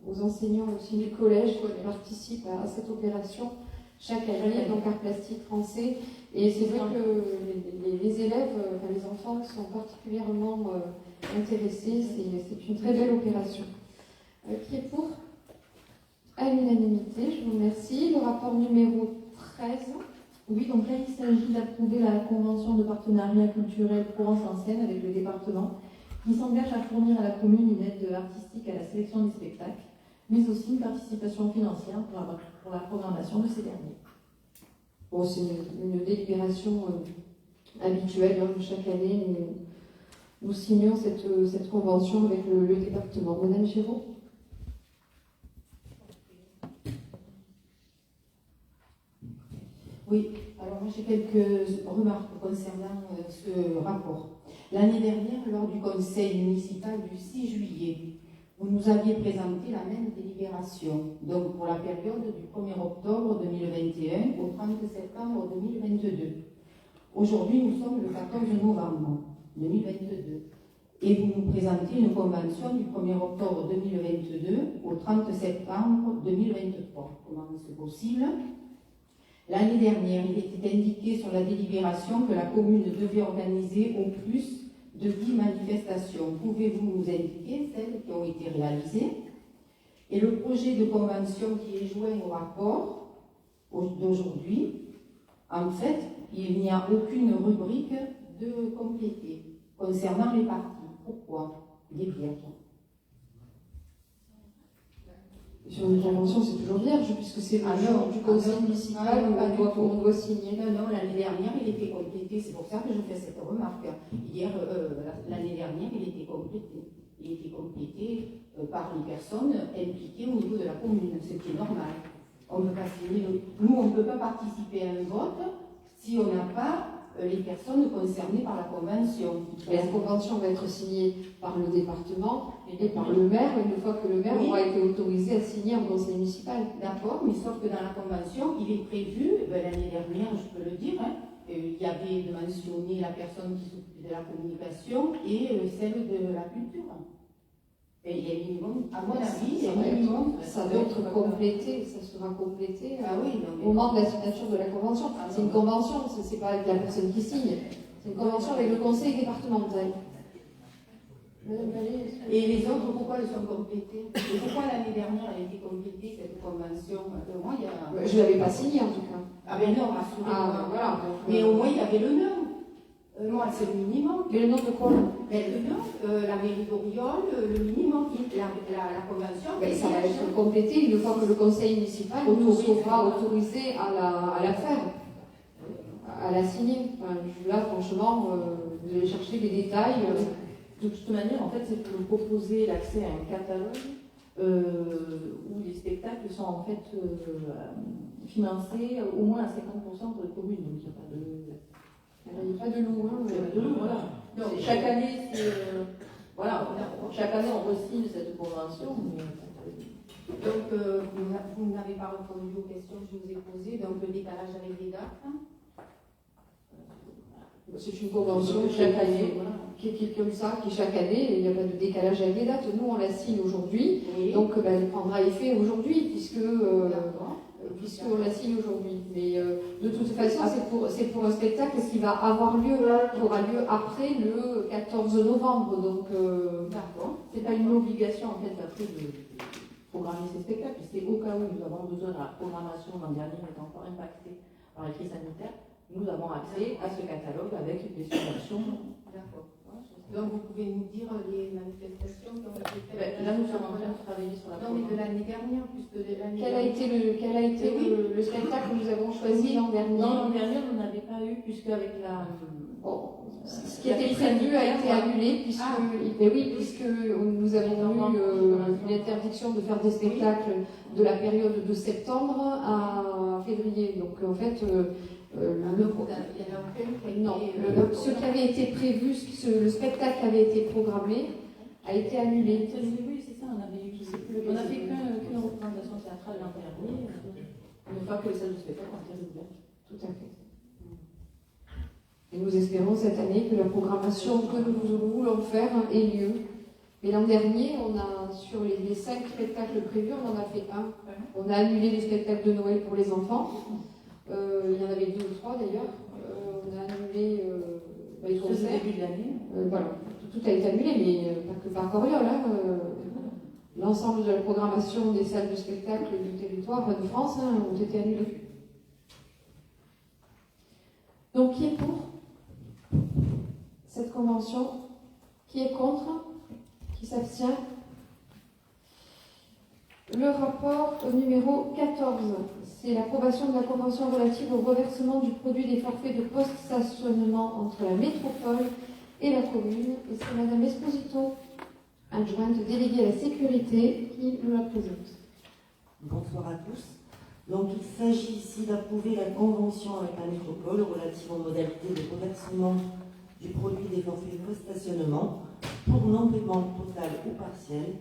aux enseignants aussi du collège qui participent à cette opération chaque année, donc art plastique français. Et c'est vrai que les élèves, les enfants sont particulièrement intéressés. C'est une très belle opération. Qui est pour ? À l'unanimité, je vous remercie. Le rapport numéro 13. Oui, donc là, il s'agit d'approuver la convention de partenariat culturel Provence-en-Seine avec le département, qui s'engage à fournir à la commune une aide artistique à la sélection des spectacles, mais aussi une participation financière pour la programmation de ces derniers. Bon, c'est une délibération habituelle. Chaque année, nous signons cette convention avec le département. Madame Giraud ? Oui, alors moi j'ai quelques remarques concernant ce rapport. L'année dernière, lors du conseil municipal du 6 juillet, vous nous aviez présenté la même délibération, donc pour la période du 1er octobre 2021 au 30 septembre 2022. Aujourd'hui, nous sommes le 14 novembre 2022. Et vous nous présentez une convention du 1er octobre 2022 au 30 septembre 2023. Comment c'est possible ? L'année dernière, il était indiqué sur la délibération que la commune devait organiser au plus de 10 manifestations. Pouvez-vous nous indiquer celles qui ont été réalisées ? Et le projet de convention qui est joint au rapport d'aujourd'hui, en fait, il n'y a aucune rubrique de compléter. concernant les parties. Pourquoi? Les vierges. Sur une convention, c'est toujours vierge, puisque c'est le jour du conseil municipal où on doit signer. Non, l'année dernière, il était complété. C'est pour ça que je fais cette remarque. Hier, l'année dernière, il était complété. Il était complété par les personnes impliquées au niveau de la commune. C'était normal. On peut pas signer nous, on ne peut pas participer à un vote si on n'a pas les personnes concernées par la convention. La convention va être signée par le département et par le maire, une fois que le maire aura été autorisé à signer en conseil municipal. D'accord, mais sauf que dans la convention, il est prévu, l'année dernière, je peux le dire, il y avait de mentionner la personne qui s'occupe de la communication et celle de la culture. Et il y a un minimum, à mon avis, il y a un minimum. Ça va être complété, ça sera complété au moment de la signature de la convention. C'est une convention, c'est pas avec la personne qui signe, c'est une convention avec le conseil départemental. Et les autres, pourquoi elles sont complétées? Et pourquoi l'année dernière elle a été complétée, cette convention? Moi, il y a... Je ne l'avais pas signée en tout cas. Ah ben non, rassurez-moi. Voilà. Mais au moins, il y avait le nom. Moi, c'est le minimum. Mais le nom de quoi? Le nom, la mairie d'Oriol, le minimum, la convention. Ça va être complété une fois que le conseil municipal nous sera autorisé à la faire, à la signer. Enfin, là, franchement, vous allez chercher les détails. De toute manière, en fait, c'est pour proposer l'accès à un catalogue où les spectacles sont en fait financés au moins à 50% pour les communes. Donc, il n'y a pas de... Il n'y a pas de loup, hein. Voilà. Donc, chaque année, voilà, chaque année, on re-signe cette convention. Donc, vous n'avez pas répondu aux questions que je vous ai posées. Donc, le décalage avec les dates. C'est une convention chaque année, qui est comme ça, qui chaque année, il n'y a pas de décalage avec les dates. Nous, on la signe aujourd'hui, donc elle prendra effet aujourd'hui, puisqu'on la signe aujourd'hui. Mais de toute façon, c'est pour un spectacle qui va avoir lieu, qui aura lieu après le 14 novembre. Donc, c'est pas une obligation, en fait, après de programmer ces spectacles, puisque au cas où nous avons besoin de la programmation l'an dernier étant encore impactée par la crise sanitaire, nous avons accès à ce catalogue avec des subventions. D'accord. Donc, vous pouvez nous dire les manifestations qui ont été faites? Là, nous sommes en train de travailler sur la Non, mais de l'année dernière, puisque de l'année Quel a été le spectacle que nous avons choisi l'an dernier? Non, l'an dernier, on n'avait pas eu, puisque avec la... ce qui était prévu a été annulé, puisque nous avons eu une interdiction de faire des spectacles de la période de septembre à février. Donc, en fait... ce qui avait été prévu, le spectacle qui avait été programmé, a été annulé. Oui, c'est ça, on avait eu, on a fait qu'une représentation théâtrale l'an dernier, une fois que les salles de spectacle ont été ouvertes. Tout à fait. Et nous espérons cette année que la programmation que nous voulons faire ait lieu. Mais l'an dernier, sur les 5 spectacles prévus, on en a fait un. On a annulé les spectacles de Noël pour les enfants. Il y en avait 2 ou 3 d'ailleurs. On a annulé les concerts. Au début de l'année. Voilà, tout a été annulé, mais pas que par Oriol. L'ensemble de la programmation des salles de spectacle du territoire de France ont été annulées. Donc, qui est pour cette convention? Qui est contre? Qui s'abstient? Le rapport numéro 14, c'est l'approbation de la convention relative au reversement du produit des forfaits de post-stationnement entre la métropole et la commune. Et c'est Madame Esposito, adjointe déléguée à la sécurité, qui nous la présente. Bonsoir à tous. Donc il s'agit ici d'approuver la convention avec la métropole relative aux modalités de reversement du produit des forfaits de post-stationnement pour non-paiement total ou partiel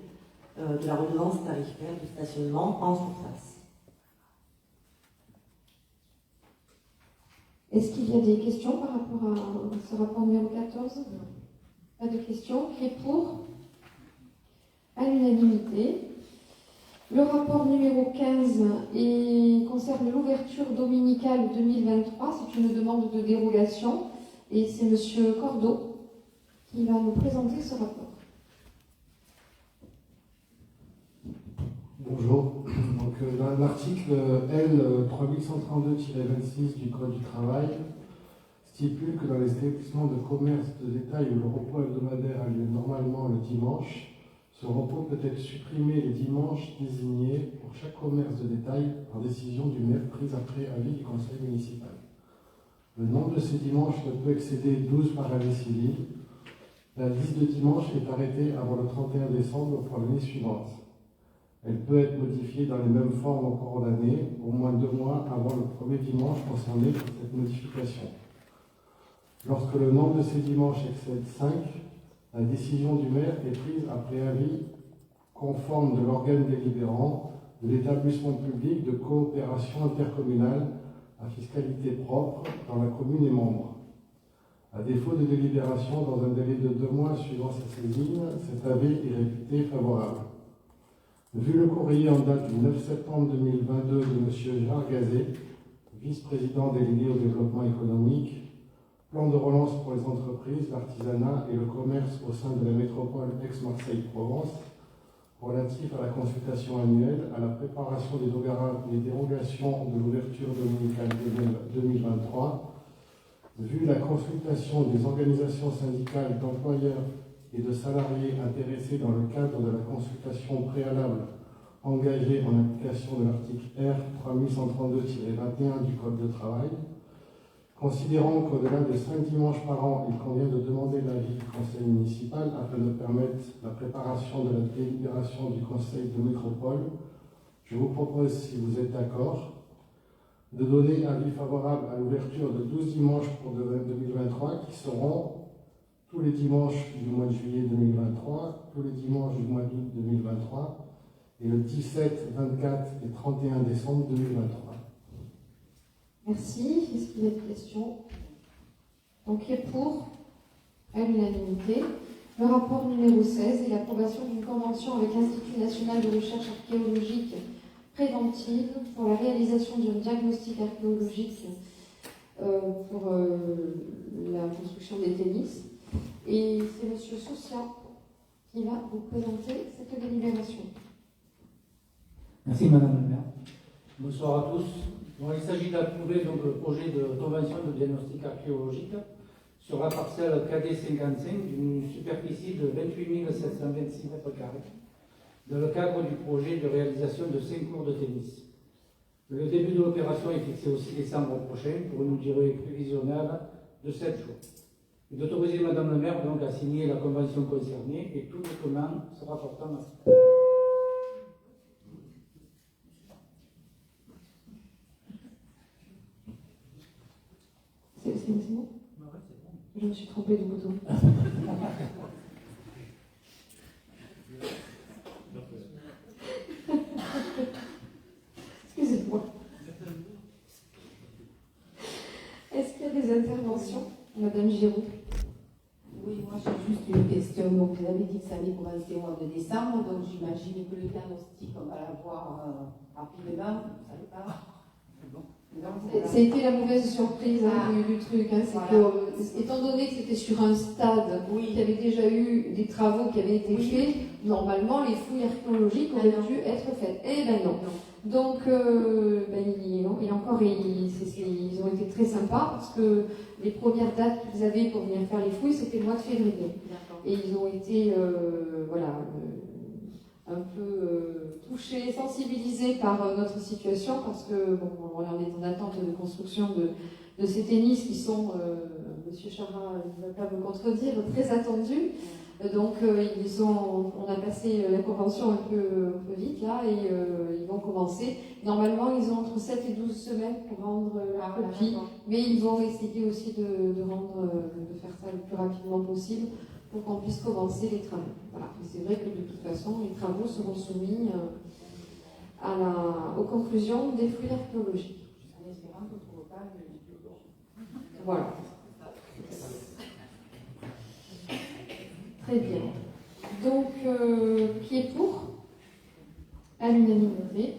de la redevance tarifaire de stationnement en surface. Est-ce qu'il y a des questions par rapport à ce rapport numéro 14? Pas de questions. Qui est pour? À l'unanimité. Le rapport numéro 15 concerne l'ouverture dominicale 2023. C'est une demande de dérogation et c'est M. Cordeau qui va nous présenter ce rapport. Bonjour. Donc, l'article L 3132-26 du Code du travail stipule que dans les établissements de commerce de détail où le repos hebdomadaire a lieu normalement le dimanche, ce repos peut être supprimé les dimanches désignés pour chaque commerce de détail par décision du maire prise après avis du conseil municipal. Le nombre de ces dimanches ne peut excéder 12 par année civile. La liste de dimanches est arrêtée avant le 31 décembre pour l'année suivante. Elle peut être modifiée dans les mêmes formes au cours d'année, au moins 2 mois avant le premier dimanche concerné par cette modification. Lorsque le nombre de ces dimanches excède 5, la décision du maire est prise après avis conforme de l'organe délibérant de l'établissement public de coopération intercommunale à fiscalité propre dont la commune est membre. À défaut de délibération dans un délai de 2 mois suivant sa saisine, cet avis est réputé favorable. Vu le courrier en date du 9 septembre 2022 de M. Gérard Gazet, vice-président délégué au développement économique, plan de relance pour les entreprises, l'artisanat et le commerce au sein de la métropole Aix-Marseille-Provence, relatif à la consultation annuelle, à la préparation des dérogations de l'ouverture dominicale 2023, vu la consultation des organisations syndicales d'employeurs et de salariés intéressés dans le cadre de la consultation préalable engagée en application de l'article R 3132-21 du Code de travail, considérant qu'au-delà de 5 dimanches par an, il convient de demander l'avis du conseil municipal afin de permettre la préparation de la délibération du conseil de métropole, je vous propose, si vous êtes d'accord, de donner avis favorable à l'ouverture de 12 dimanches pour 2023 qui seront tous les dimanches du mois de juillet 2023, tous les dimanches du mois d'août 2023 et le 17, 24 et 31 décembre 2023. Merci. Est-ce qu'il y a des questions? Donc, qui est pour? À l'unanimité. Le rapport numéro 16 et l'approbation d'une convention avec l'Institut national de recherche archéologique préventive pour la réalisation d'un diagnostic archéologique pour la construction des tennis. Et c'est M. Soucia qui va vous présenter cette délibération. Merci Madame la maire. Bonsoir à tous. Donc, il s'agit d'approuver donc, le projet de convention de diagnostic archéologique sur la parcelle KD55 d'une superficie de 28 726 m², dans le cadre du projet de réalisation de 5 cours de tennis. Le début de l'opération est fixé au 6 décembre prochain pour une durée prévisionnelle de 7 jours. Et d'autoriser Madame le maire donc, à signer la convention concernée et tout document sera portant à ce. C'est bon? Je me suis trompée de bouton. Excusez-moi. Est-ce qu'il y a des interventions? Madame Giroux. Oui, moi j'ai juste une question. Donc, vous avez dit que ça allait commencer au mois de décembre, donc j'imagine que le diagnostic, on va l'avoir rapidement, vous savez pas? C'était la mauvaise surprise du truc. Hein, voilà. Étant donné que c'était sur un stade qui avait déjà eu des travaux qui avaient été faits, normalement les fouilles archéologiques auraient dû être faites. Eh ben non. Donc, ils ont été très sympas parce que les premières dates qu'ils avaient pour venir faire les fouilles, c'était le mois de février. Et ils ont été un peu touchés, sensibilisés par notre situation parce que on est en attente de construction de ces tennis qui sont, Monsieur Chara ne va pas me contredire, très attendus. Donc on a passé la convention un peu vite là et ils vont commencer. Normalement ils ont entre 7 et 12 semaines pour rendre la copie, mais ils vont essayer aussi de faire ça le plus rapidement possible pour qu'on puisse commencer les travaux. Voilà. Et c'est vrai que de toute façon les travaux seront soumis aux conclusions des fouilles archéologiques. En espérant qu'on ne trouve pas le... Voilà. Très bien. Donc, qui est pour? À l'unanimité.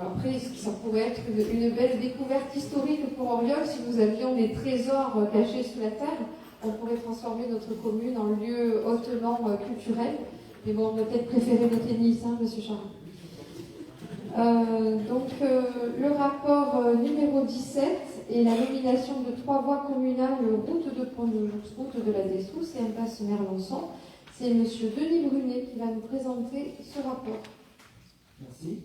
Après, ça pourrait être une belle découverte historique pour Auriol. Si nous avions des trésors cachés sous la terre, on pourrait transformer notre commune en lieu hautement culturel. Mais bon, on va peut-être préférer le tennis, hein, Monsieur Charles. Le rapport numéro 17 est la nomination de 3 voies communales route de Pont-de-Jouxte, route de la Dessousse et impasse Merlançon. C'est M. Denis Brunet qui va nous présenter ce rapport. Merci.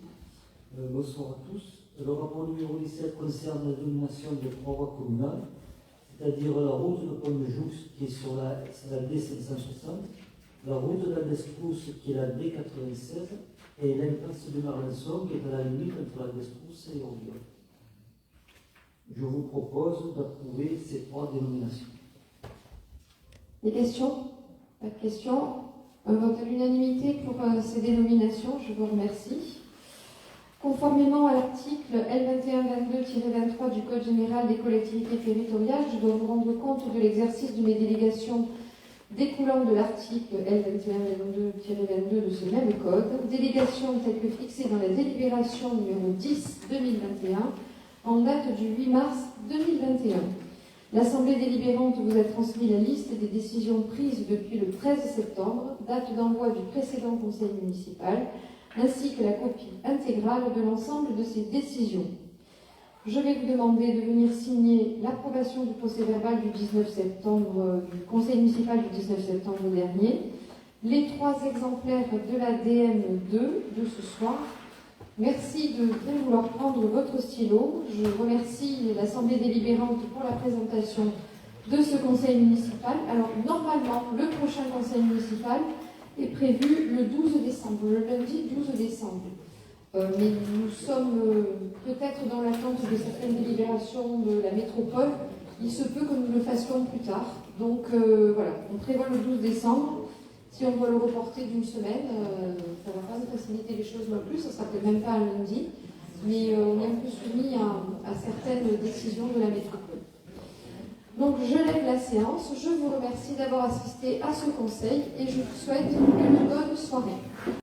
Bonsoir à tous. Le rapport numéro 17 concerne la nomination de 3 voies communales, c'est-à-dire la route de Pont-de-Jouxte qui est sur la D560, la route de la Dessousse qui est la D96 et l'impasse de Merlançon qui est à la limite entre la Dessousse et Orgueil. Je vous propose d'approuver ces 3 dénominations. Des questions? Pas de questions? Un vote à l'unanimité pour ces dénominations, je vous remercie. Conformément à l'article L2122-23 du Code général des collectivités territoriales, je dois vous rendre compte de l'exercice de mes délégations découlant de l'article L2122-22 de ce même code, délégation telle que fixée dans la délibération numéro 10-2021 en date du 8 mars 2021. L'Assemblée délibérante vous a transmis la liste des décisions prises depuis le 13 septembre, date d'envoi du précédent conseil municipal, ainsi que la copie intégrale de l'ensemble de ces décisions. Je vais vous demander de venir signer l'approbation du procès-verbal du 19 septembre, du conseil municipal du 19 septembre dernier, les 3 exemplaires de la DM2 de ce soir. Merci de bien vouloir prendre votre stylo. Je remercie l'Assemblée délibérante pour la présentation de ce conseil municipal. Alors, normalement, le prochain conseil municipal est prévu le 12 décembre, le lundi 12 décembre. Mais nous sommes peut-être dans l'attente de certaines délibérations de la métropole. Il se peut que nous le fassions plus tard. Donc voilà, on prévoit le 12 décembre. Si on doit le reporter d'une semaine, ça ne va pas nous faciliter les choses non plus. Ça ne sera peut-être même pas un lundi. Mais on est un peu soumis à certaines décisions de la métropole. Donc je lève la séance. Je vous remercie d'avoir assisté à ce conseil et je vous souhaite une bonne soirée.